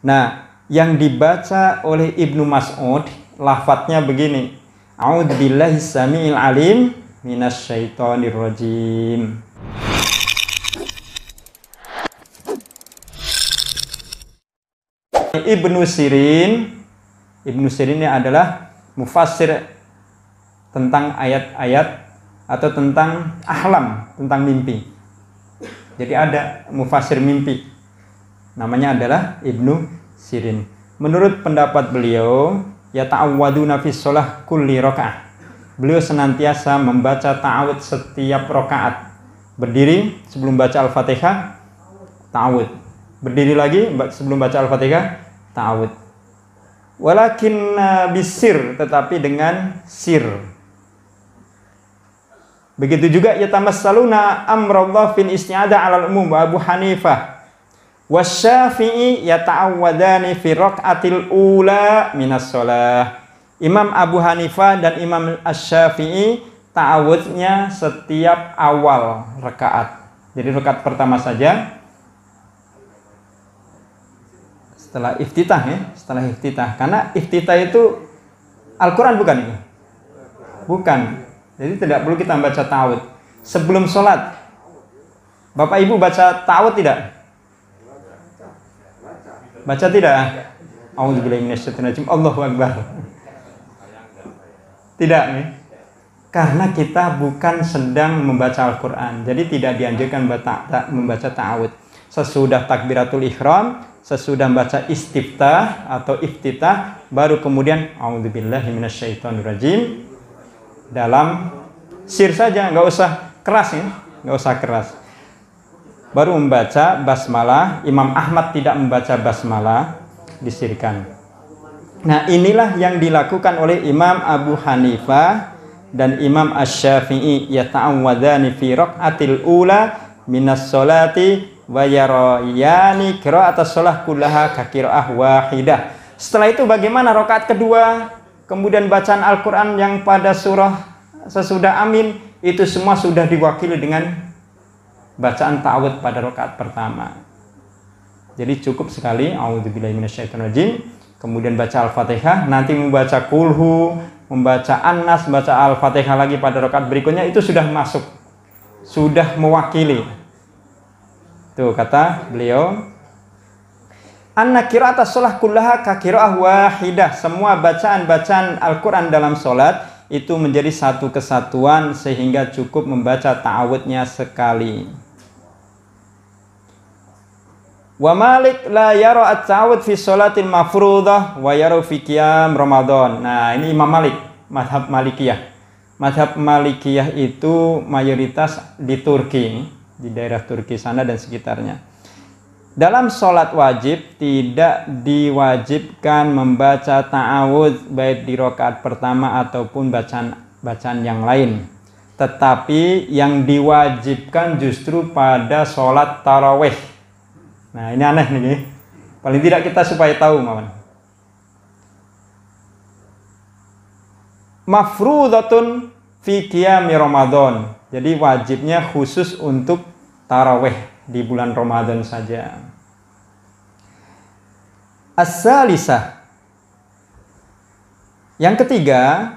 Nah, yang dibaca oleh Ibnu Mas'ud lafadznya begini. A'udzubillahi samiil alim minasyaitonir rajim. Ibnu Sirin ini adalah mufassir tentang ayat-ayat atau tentang ahlam, tentang mimpi. Jadi ada mufassir mimpi. Namanya adalah Ibnu Sirin. Menurut pendapat beliau, ya ta'awwaduna fi shalah kulli rakaah. Beliau senantiasa membaca ta'awud setiap rakaat. Berdiri sebelum baca Al-Fatihah, ta'awud. Berdiri lagi sebelum baca Al-Fatihah, ta'awud. Walakin bisir, tetapi dengan sir. Begitu juga yatamassaluna amrallah fil isti'adah 'alal umum wa Abu Hanifah wasyafi'i yata'awwadani fi raq'atil ula minas shalah. Imam Abu Hanifah dan Imam Asy-Syafi'i ta'awudnya setiap awal rakaat. Jadi rakaat pertama saja setelah iftitah ya, setelah iftitah. Karena iftitah itu Al-Qur'an bukan itu? Bukan. Jadi tidak perlu kita baca ta'awud. Sebelum sholat, Bapak Ibu baca ta'awud tidak? Baca tidak? A'udzubillahi minasyaitonir rajim. Allahu Akbar. Tidak nih. Karena kita bukan sedang membaca Al-Quran. Jadi tidak dianjurkan membaca ta'awud. Sesudah takbiratul ihram, sesudah baca istiftah atau iftitah, baru kemudian a'udzubillahi minasyaitonir rajim. Dalam sir saja, nggak usah keras ya, nggak usah keras. Baru membaca basmalah. Imam Ahmad tidak membaca basmalah, disirkan. Nah, inilah yang dilakukan oleh Imam Abu Hanifah dan Imam Asy-Syafi'i, yata'awwadani fi raq'atil ula minas sholati wa yarayani qira'atas shalah kullaha ka qira'ah wahidah. Setelah itu bagaimana rakaat kedua? Kemudian bacaan Al-Quran yang pada surah sesudah amin, itu semua sudah diwakili dengan bacaan ta'awud pada rakaat pertama. Jadi cukup sekali a'udzubillahi minasyaitonir rajim, kemudian baca Al-Fatihah, nanti membaca kulhu, membaca An-Nas, membaca Al-Fatihah lagi pada rakaat berikutnya, itu sudah masuk, sudah mewakili. Tuh kata beliau, anna qira'atas shalah kullaha ka qira'ah wahidah. Semua bacaan-bacaan Al-Quran dalam sholat itu menjadi satu kesatuan sehingga cukup membaca ta'awudnya sekali. Wa Malik la yara at-ta'awud fi sholatil mafruḍah wa yara fi qiyam Ramadan. Nah, ini Imam Malik, mazhab Malikiyah. Mazhab Malikiyah itu mayoritas di Turki, di daerah Turki sana dan sekitarnya. Dalam sholat wajib tidak diwajibkan membaca ta'awudz baik di rakaat pertama ataupun bacaan yang lain. Tetapi yang diwajibkan justru pada sholat tarawih. Nah, ini aneh nih. Paling tidak kita supaya tahu, Mawan. Mafruḍatun fi qiyami Ramadan. Jadi wajibnya khusus untuk tarawih di bulan Ramadan saja. As-salisah. Yang ketiga,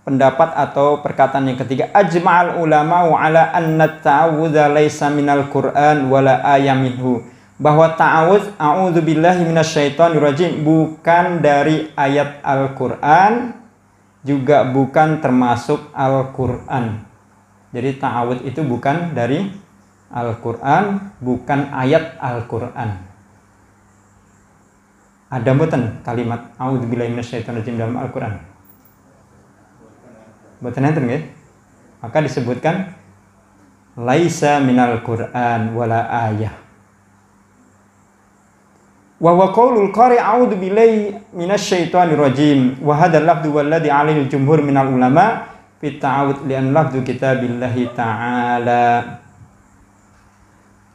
pendapat atau perkataan yang ketiga, ajma'al ulama ala anna ta'awudha laysa minal Qur'an wala ayam minhu. Bahwa ta'awudz a'udzubillahi minasyaitonir rajim bukan dari ayat Al-Qur'an, juga bukan termasuk Al-Qur'an. Jadi ta'awudz itu bukan dari Al-Quran, bukan ayat Al-Quran. Ada mboten kalimat a'udzubillahi minasyaitonir rajim dalam Al-Quran? Mboten enten nggih? Maka disebutkan laisa minal Quran wala ayah. Wa huwa qaulul qari a'udzubillahi minasyaitonir rajim wa hadzal lafdzu walladzi 'alaihi al-jumhur minal ulama fi ta'awudz li'an lafdzu kitabillahi ta'ala.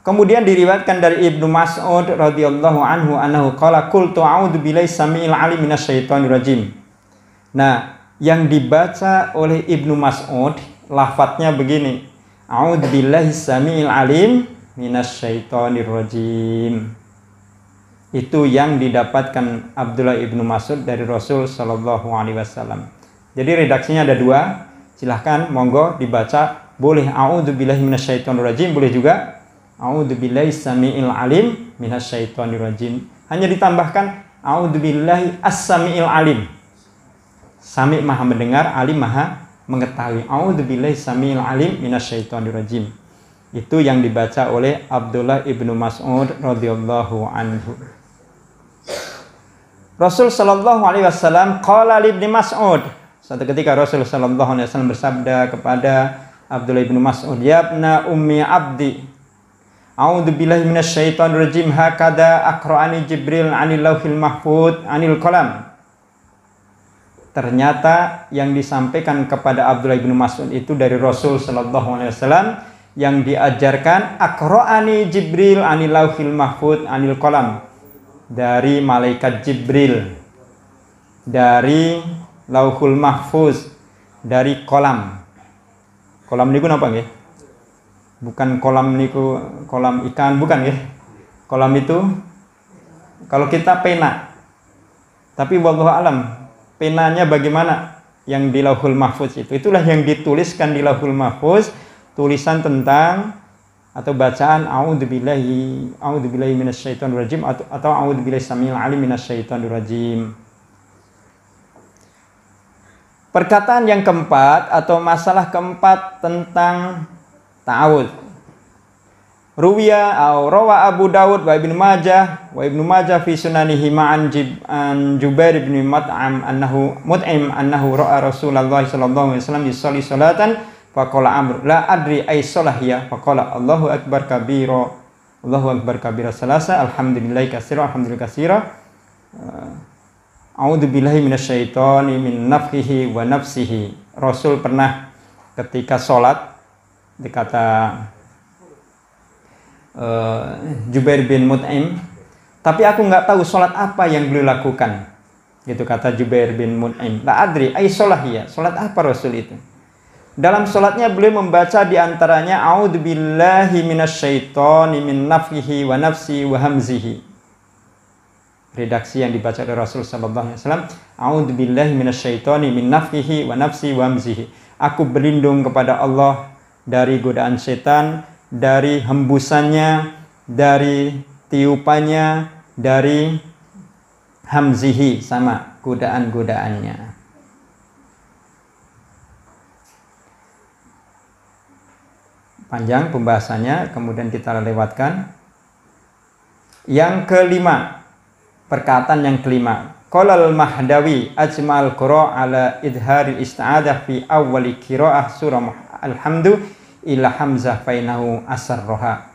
Kemudian diriwayatkan dari Ibnu Mas'ud radhiyallahu anhu annahu qala qultu a'udzubillahi samiil 'alim minasyaitonir rajim. Nah, yang dibaca oleh Ibnu Mas'ud lafadznya begini. A'udzubillahi samiil 'alim minasyaitonir rajim. Itu yang didapatkan Abdullah ibnu Mas'ud dari Rasul Shallallahu Alaihi Wasallam. Jadi redaksinya ada dua. Silahkan, monggo dibaca. Boleh a'udzubillahi minasyaitonirrajim, boleh juga a'udzubillahi samiil alim minasyaitonirrajim. Hanya ditambahkan a'udzubillahi as-samiil alim. Sami maha mendengar, alim maha mengetahui. A'udzubillahi samiil alim minasyaitonirrajim. Itu yang dibaca oleh Abdullah ibnu Mas'ud radhiyallahu anhu. Rasul sallallahu alaihi wasallam qala li ibnu Mas'ud. Suatu ketika Rasul sallallahu alaihi wasallam bersabda kepada Abdullah ibnu Mas'ud, "Ya ibna ummi abdi, a'udzubillahi minasyaitonirrajim, hakada aqra'ani Jibril 'anil lauhil mahfuz 'anil qalam." Ternyata yang disampaikan kepada Abdullah ibnu Mas'ud itu dari Rasul sallallahu alaihi wasallam, yang diajarkan aqra'ani Jibril 'anil lauhil mahfuz 'anil qalam, dari malaikat Jibril, dari lauhul mahfuz, dari kolam. Kolam niku napa nggih? Bukan kolam niku kolam ikan, bukan nggih. Kolam itu kalau kita pena. Tapi wallahu alam, penanya bagaimana yang di lauhul mahfuz itu? Itulah yang dituliskan di lauhul mahfuz, tulisan tentang atau bacaan a'udzubillahi minasyaitonirrajim atau a'udzubillahi samiil alim minasyaitonirrajim. Perkataan yang keempat atau masalah keempat tentang ta'awudz. Ruwiya rawa Abu Dawud wa Ibnu Majah fi sunanihi ma'an Jubair bin Mut'im annahu ra'a Rasulullah sallallahu alaihi wasallam yusalli salatan faqala Amr la adri ay salahiyah faqala Allahu akbar kabira salasa alhamdulillahi katsira a'udzubillahi minasyaitonir min nafsihi wa nafsihi. Rasul pernah ketika sholat, dikata Jubair bin Mut'im, tapi aku nggak tahu sholat apa yang beliau lakukan, gitu kata Jubair bin Mut'im. La adri ay salahiyah, sholat apa Rasul itu? Dalam sholatnya beliau membaca diantaranya a'udzubillahi minasyaitonir min nafsihi wa nafsi wa hamzihi. Redaksi yang dibaca oleh Rasul sallallahu alaihi wasallam, a'udzubillahi minasyaitonir min nafsihi wa nafsi wa hamzihi. Aku berlindung kepada Allah dari godaan setan, dari hembusannya, dari tiupannya, dari hamzihi, sama godaan-godaannya. Panjang pembahasannya, kemudian kita lewatkan. Yang kelima, perkataan yang kelima, qala al-Mahdawi ajmal qira' ala idharil isti'adah fi awwali qira'ah surah alhamdu ila hamzah fainahu asarroha.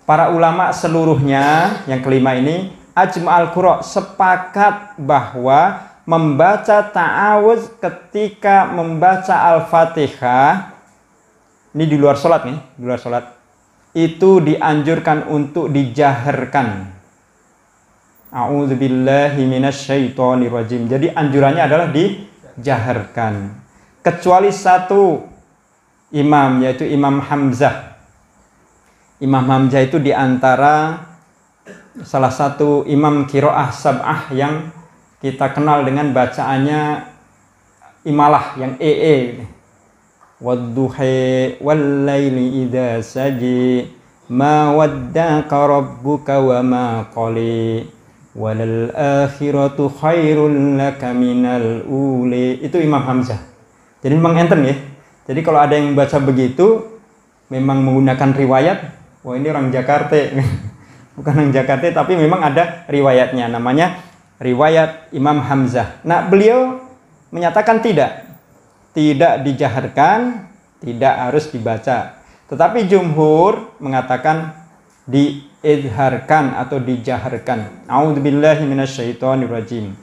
Para ulama seluruhnya, yang kelima ini, ajmal qira' sepakat bahwa membaca ta'awudz ketika membaca Al-Fatihah, ini di luar sholat nih, di luar sholat, itu dianjurkan untuk dijaharkan. A'udzubillahi minasyaitonirrajim. Jadi anjurannya adalah dijaharkan. Kecuali satu imam, yaitu Imam Hamzah. Imam Hamzah itu diantara salah satu imam qiraah sab'ah yang kita kenal dengan bacaannya imalah, yang wadduhi wallaili idza saji ma waddaka rabbuka wa ma qali walal akhiratu khairul laka minal uli. Itu Imam Hamzah. Jadi memang enten ya. Jadi kalau ada yang baca begitu, memang menggunakan riwayat, wah ini orang Jakarta. Bukan orang Jakarta, tapi memang ada riwayatnya, namanya riwayat Imam Hamzah. Nah, beliau menyatakan tidak dijaharkan, tidak harus dibaca. Tetapi jumhur mengatakan diizharkan atau dijaharkan. A'udzubillahi minasyaitonirrajim.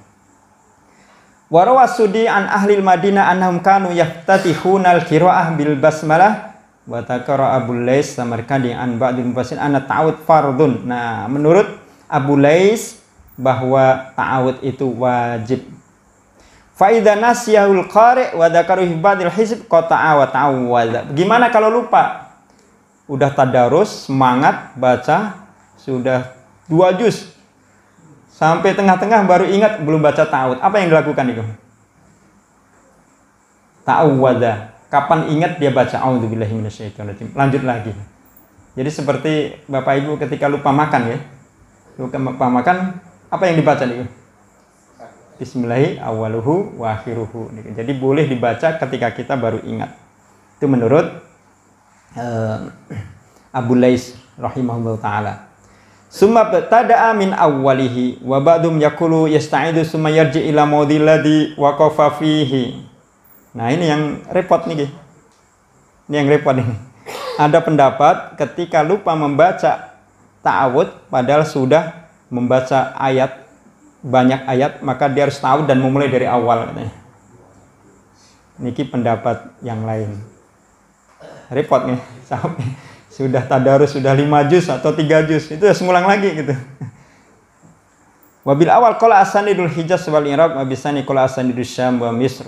Wa rawasudi an ahlil Madinah annahum kanu yaftatihuna al-qira'ah bil basmalah wa takara Abu Lais Samarkandi an ba'dil mufassirin anna ta'awud fardun. Nah, menurut Abu Lais bahwa ta'awud itu wajib. Fa idza nasiyahul qari' wa dzakaru hibadil hizb qata'a wa ta'awwadza. Gimana kalau lupa? Udah tadarus, semangat baca, sudah 2 juz, Sampai tengah-tengah baru ingat belum baca ta'awud. Apa yang dilakukan itu? Ta'awwada. Kapan ingat dia baca a'udzubillahi minasyaitonirrajim. Lanjut lagi. Jadi seperti Bapak Ibu ketika lupa makan ya. Lupa makan, apa yang dibaca nih? Bismillahi awwaluhu wa akhiruhu. Jadi boleh dibaca ketika kita baru ingat. Itu menurut Abu Lais rahimahullah ta'ala. Summa btada'a min awwalihi wa ba'dum yaqulu yasta'idu summa yarji ila mawdil ladzi waqafa fihi. Nah, ini yang repot nih. Ini yang repot ini. Ada pendapat ketika lupa membaca ta'awud padahal sudah membaca ayat, banyak ayat, maka dia harus ta'awud dan memulai dari awal katanya. Niki pendapat yang lain. Repot nih. Sudah tadarus sudah 5 juz atau 3 juz, itu harus ngulang lagi gitu. Wabil awal qala asanidul Hijaz wal Iraq wa bisani qala asanidul Syam wa Misr.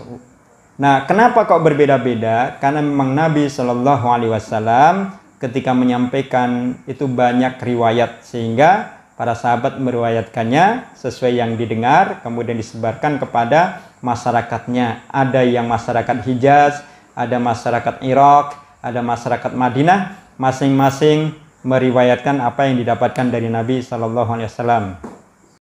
Nah, kenapa kok berbeda-beda? Karena memang Nabi Shallallahu alaihi wasallam ketika menyampaikan itu banyak riwayat sehingga para sahabat meriwayatkannya sesuai yang didengar kemudian disebarkan kepada masyarakatnya. Ada yang masyarakat Hijaz, ada masyarakat Irak, ada masyarakat Madinah. Masing-masing meriwayatkan apa yang didapatkan dari Nabi Shallallahu alaihi wasallam.